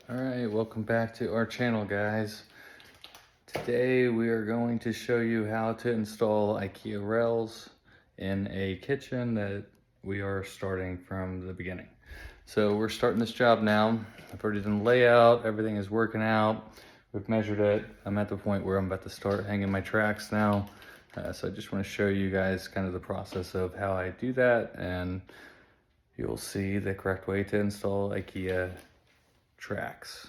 Alright, welcome back to our channel, guys. Today we are going to show you how to install Ikea rails in a kitchen that we are starting from the beginning. So we're starting this job now. I've already done the layout, everything is working out. We've measured it. I'm at the point where I'm about to start hanging my tracks now. So I just want to show you guys kind of the process of how I do that, and you'll see the correct way to install Ikea tracks.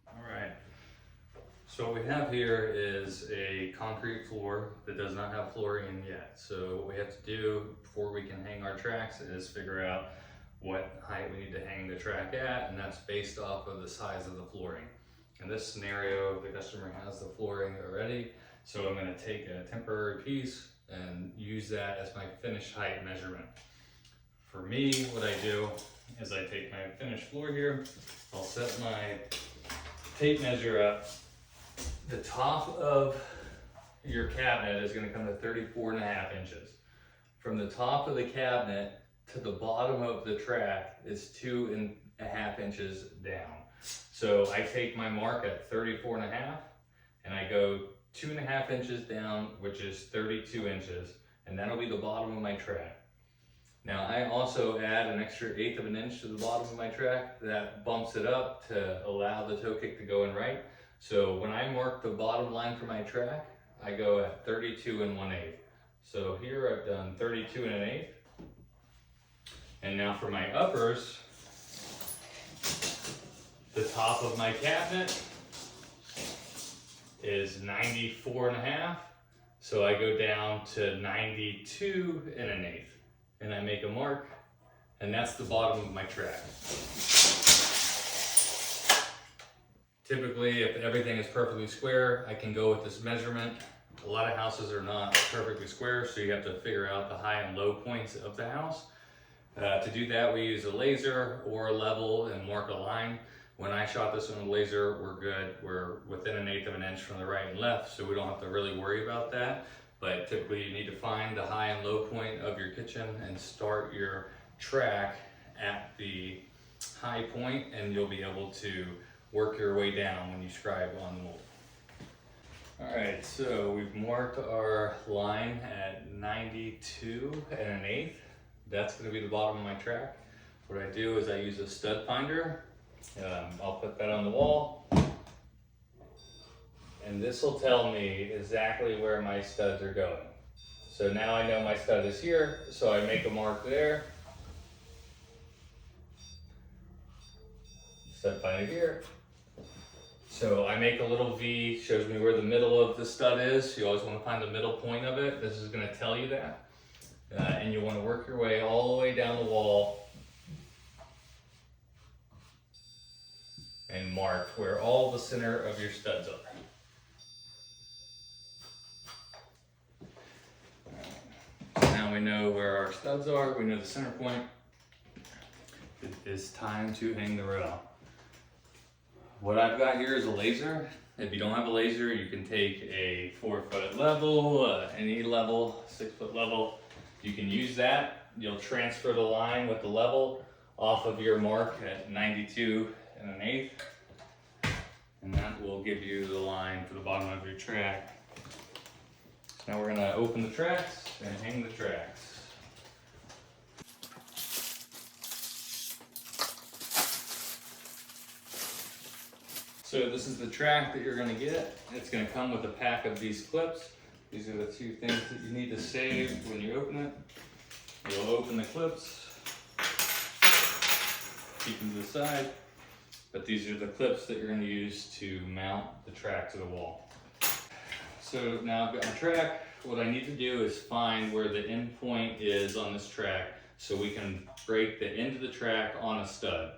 All right, so what we have here is a concrete floor that does not have flooring yet. So what we have to do before we can hang our tracks is figure out what height we need to hang the track at, and that's based off of the size of the flooring. In this scenario, the customer has the flooring already, so I'm going to take a temporary piece and use that as my finished height measurement. For me, what I do is I take my finished floor here, I'll set my tape measure up. The top of your cabinet is going to come to 34.5 inches. From the top of the cabinet to the bottom of the track is 2.5 inches down. So I take my mark at 34.5 and I go 2.5 inches down, which is 32 inches, and that'll be the bottom of my track. Now I also add an extra 1/8 of an inch to the bottom of my track that bumps it up to allow the toe kick to go in right. So when I mark the bottom line for my track, I go at 32 1/8. So here I've done 32 1/8. And now for my uppers, the top of my cabinet is 94.5. So I go down to 92 1/8. And I make a mark, and that's the bottom of my track. Typically, if everything is perfectly square, I can go with this measurement. A lot of houses are not perfectly square, so you have to figure out the high and low points of the house. To do that, we use a laser or a level and mark a line. When I shot this on a laser, we're good. We're within 1/8 of an inch from the right and left, so we don't have to really worry about that. But typically you need to find the high and low point of your kitchen and start your track at the high point, and you'll be able to work your way down when you scribe on the mold. All right, so we've marked our line at 92 1/8. That's gonna be the bottom of my track. What I do is I use a stud finder. I'll put that on the wall. And this will tell me exactly where my studs are going. So now I know my stud is here, so I make a mark there. Stud finder here. So I make a little V, shows me where the middle of the stud is. You always want to find the middle point of it. This is going to tell you that. And you want to work your way all the way down the wall and mark where all the center of your studs are. Now we know where our studs are, we know the center point. It is time to hang the rail. What I've got here is a laser. If you don't have a laser, you can take a 4-foot level, any level, 6-foot level. You can use that. You'll transfer the line with the level off of your mark at 92 1/8. And that will give you the line for the bottom of your track. Now we're gonna open the tracks and hang the tracks. So this is the track that you're gonna get. It's gonna come with a pack of these clips. These are the two things that you need to save when you open it. You'll open the clips, keep them to the side, but these are the clips that you're gonna use to mount the track to the wall. So now I've got my track. What I need to do is find where the end point is on this track so we can break the end of the track on a stud.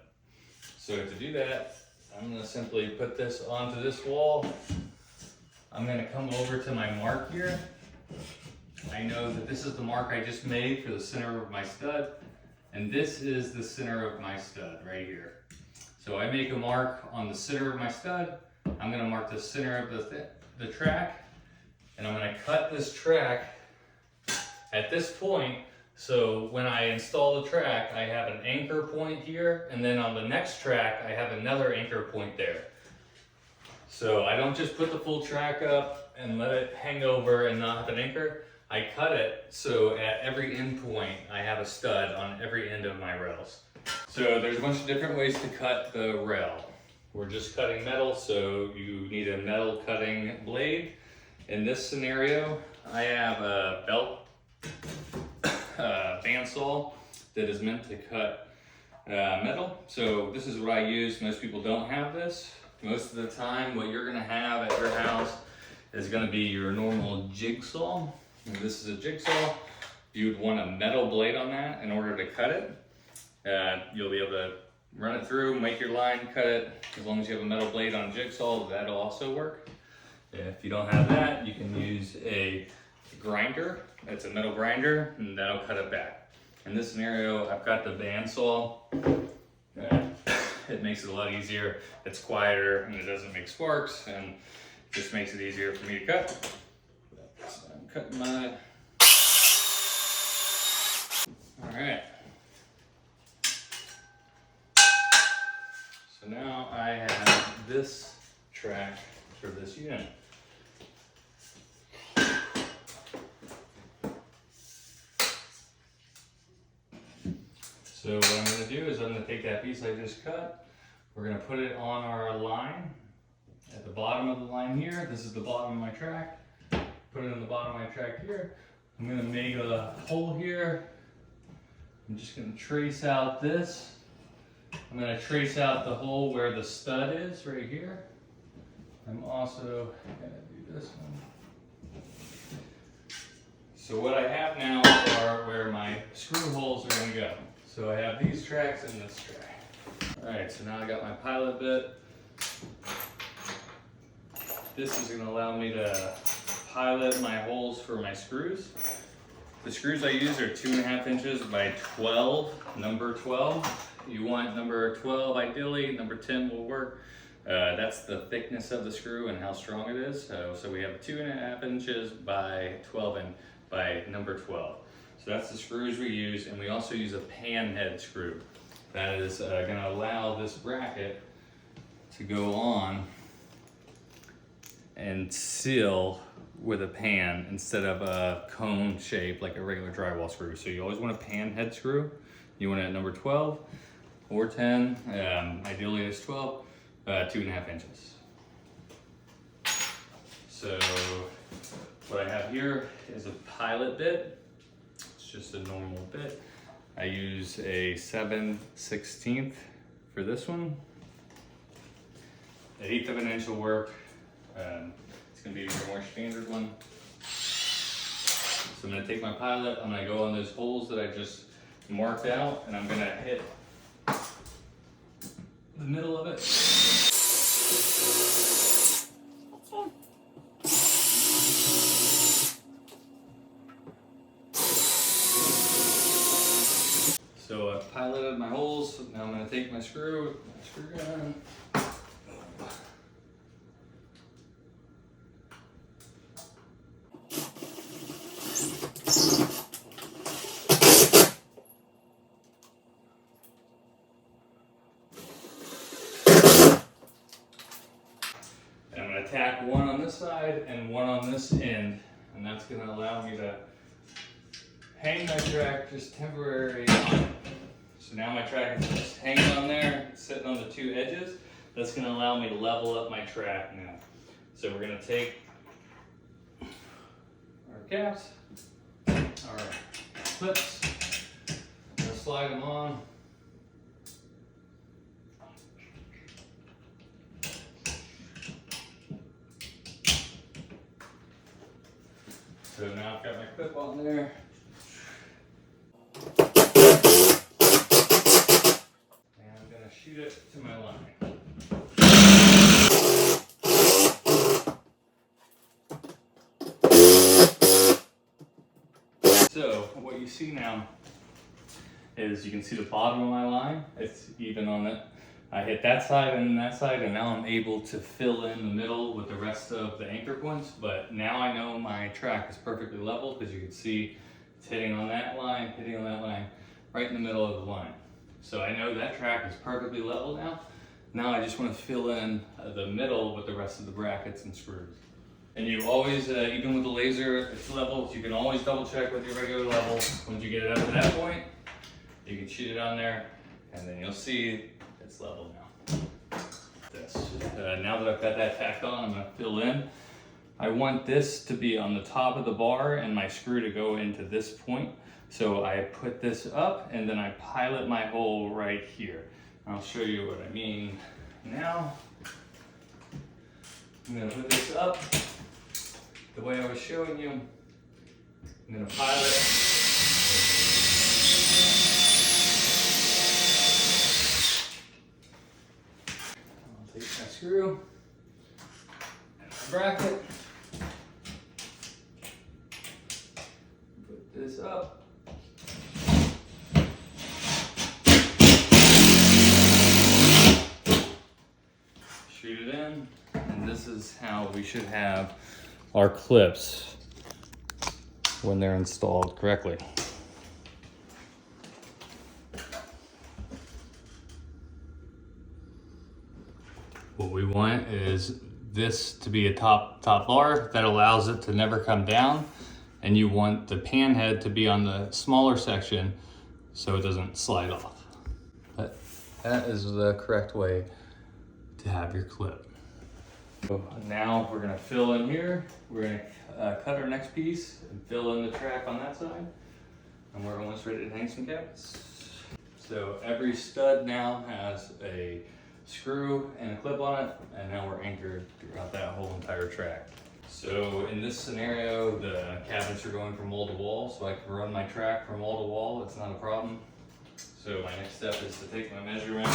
So to do that, I'm going to simply put this onto this wall. I'm going to come over to my mark here. I know that this is the mark I just made for the center of my stud, and this is the center of my stud right here. So I make a mark on the center of my stud. I'm going to mark the center of the track. And I'm going to cut this track at this point So when I install the track, I have an anchor point here, and then on the next track, I have another anchor point there. So I don't just put the full track up and let it hang over and not have an anchor. I cut it so at every end point, I have a stud on every end of my rails. So there's a bunch of different ways to cut the rail. We're just cutting metal, so you need a metal cutting blade. In this scenario, I have a belt bandsaw that is meant to cut metal. So this is what I use. Most people don't have this. Most of the time, what you're gonna have at your house is gonna be your normal jigsaw. And this is a jigsaw. You would want a metal blade on that in order to cut it. You'll be able to run it through, make your line, cut it. As long as you have a metal blade on a jigsaw, that'll also work. If you don't have that, you can use a grinder. It's a metal grinder, and that'll cut it back. In this scenario, I've got the bandsaw. It makes it a lot easier. It's quieter, and it doesn't make sparks, and just makes it easier for me to cut. So I'm cutting my... All right. So now I have this track for this unit. So what I'm going to do is I'm going to take that piece I just cut, we're going to put it on our line at the bottom of the line here. This is the bottom of my track. Put it in the bottom of my track here. I'm going to make a hole here. I'm just going to trace out this. I'm going to trace out the hole where the stud is right here. I'm also going to do this one. So what I have now are where my screw holes are going to go. So I have these tracks and this track. All right, so now I got my pilot bit. This is gonna allow me to pilot my holes for my screws. The screws I use are 2.5 inches by 12, number 12. You want number 12 ideally, number 10 will work. That's the thickness of the screw and how strong it is. So we have 2.5 inches by 12 and by number 12. So that's the screws we use, and we also use a pan head screw. That is going to allow this bracket to go on and seal with a pan instead of a cone shape like a regular drywall screw. So you always want a pan head screw. You want it at number 12 or 10, ideally it's 12, 2.5 inches. So what I have here is a pilot bit. Just a normal bit. I use a 7/16 for this one. An 1/8 of an inch will work. It's gonna be your more standard one. So I'm gonna take my pilot, I'm gonna go on those holes that I just marked out, and I'm gonna hit the middle of it. So I've piloted my holes. Now I'm going to take my screw gun. And I'm going to tack one on this side and one on this end, and that's going to allow me to hang my track just temporarily on it. So now my track is just hanging on there, sitting on the two edges. That's going to allow me to level up my track now. So we're going to take our caps, our clips, we're going to slide them on. So now I've got my clip on there. Shoot it to my line. So what you see now is you can see the bottom of my line. It's even on it. I hit that side and that side, and now I'm able to fill in the middle with the rest of the anchor points. But now I know my track is perfectly level because you can see It's hitting on that line, right in the middle of the line. So I know that track is perfectly level now. Now I just want to fill in the middle with the rest of the brackets and screws. And you always, even with the laser, it's level, you can always double check with your regular level. Once you get it up to that point, you can shoot it on there, and then you'll see it's level now. Now that I've got that tacked on, I'm going to fill in. I want this to be on the top of the bar and my screw to go into this point. So I put this up and then I pilot my hole right here. I'll show you what I mean now. I'm going to put this up the way I was showing you. I'm going to pilot. I'll take my screw and my bracket. Put this up. Shoot it in, and this is how we should have our clips when they're installed correctly. What we want is this to be a top bar that allows it to never come down, and you want the pan head to be on the smaller section so it doesn't slide off. But that is the correct way to have your clip. So now we're gonna fill in here. We're gonna cut our next piece and fill in the track on that side. And we're almost ready to hang some cabinets. So every stud now has a screw and a clip on it, and now we're anchored throughout that whole entire track. So in this scenario, the cabinets are going from wall to wall, so I can run my track from wall to wall. It's not a problem. So my next step is to take my measurement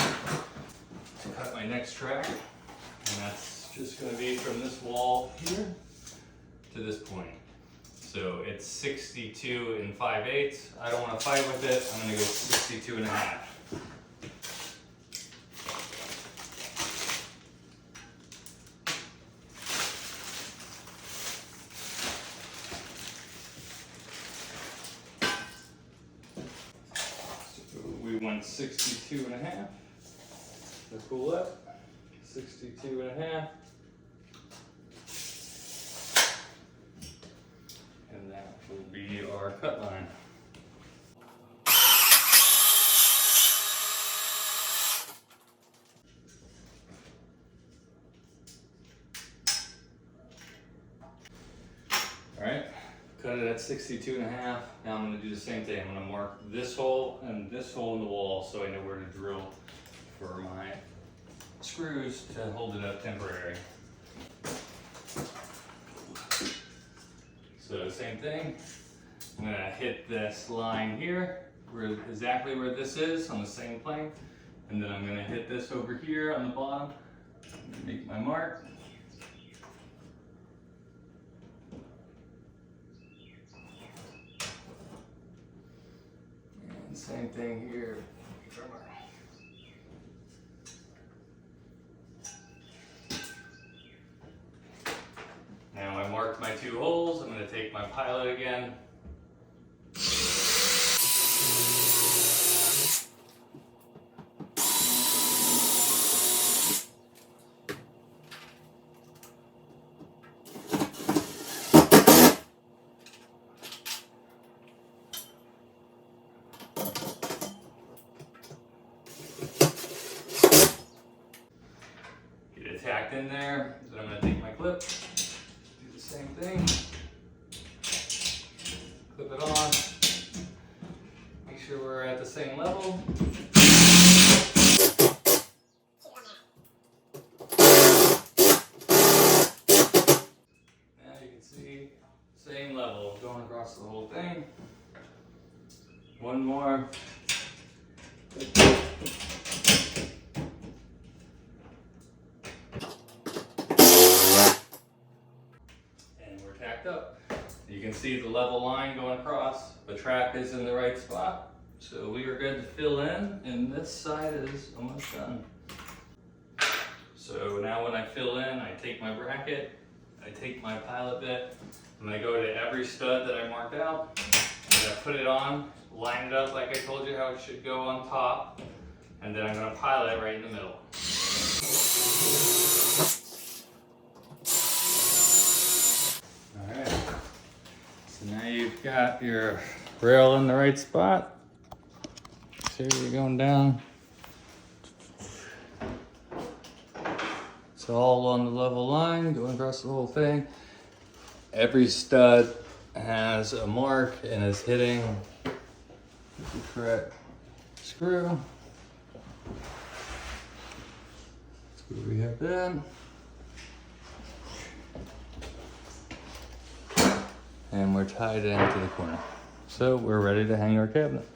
to cut my next track, and that's just going to be from this wall here to this point. So it's 62 5/8. I don't want to fight with it. I'm going to go 62 1/2. So we went 62 1/2. To pull up, 62 1/2. And that will be our cut line. All right, cut it at 62 1/2. Now I'm going to do the same thing. I'm going to mark this hole and this hole in the wall so I know where to drill for my screws to hold it up temporary. So same thing, I'm gonna hit this line here, exactly where this is on the same plane, and then I'm gonna hit this over here on the bottom, make my mark. And same thing here. Now I marked my 2 holes. I'm going to take my pilot again. Get it tacked in there. Then I'm going to take my clip. Same thing, clip it on, make sure we're at the same level. Now you can see, same level, going across the whole thing. One more. Up. You can see the level line going across. The track is in the right spot. So we are good to fill in, and this side is almost done. So now when I fill in, I take my bracket, I take my pilot bit, I'm going to go to every stud that I marked out, I'm gonna put it on, line it up like I told you how it should go on top, and then I'm gonna pile it right in the middle. Alright, so now you've got your rail in the right spot. See where you're going down. It's all on the level line, going across the whole thing. Every stud has a mark and is hitting the correct screw. Screw we have in. And we're tied into the corner. So we're ready to hang our cabinet.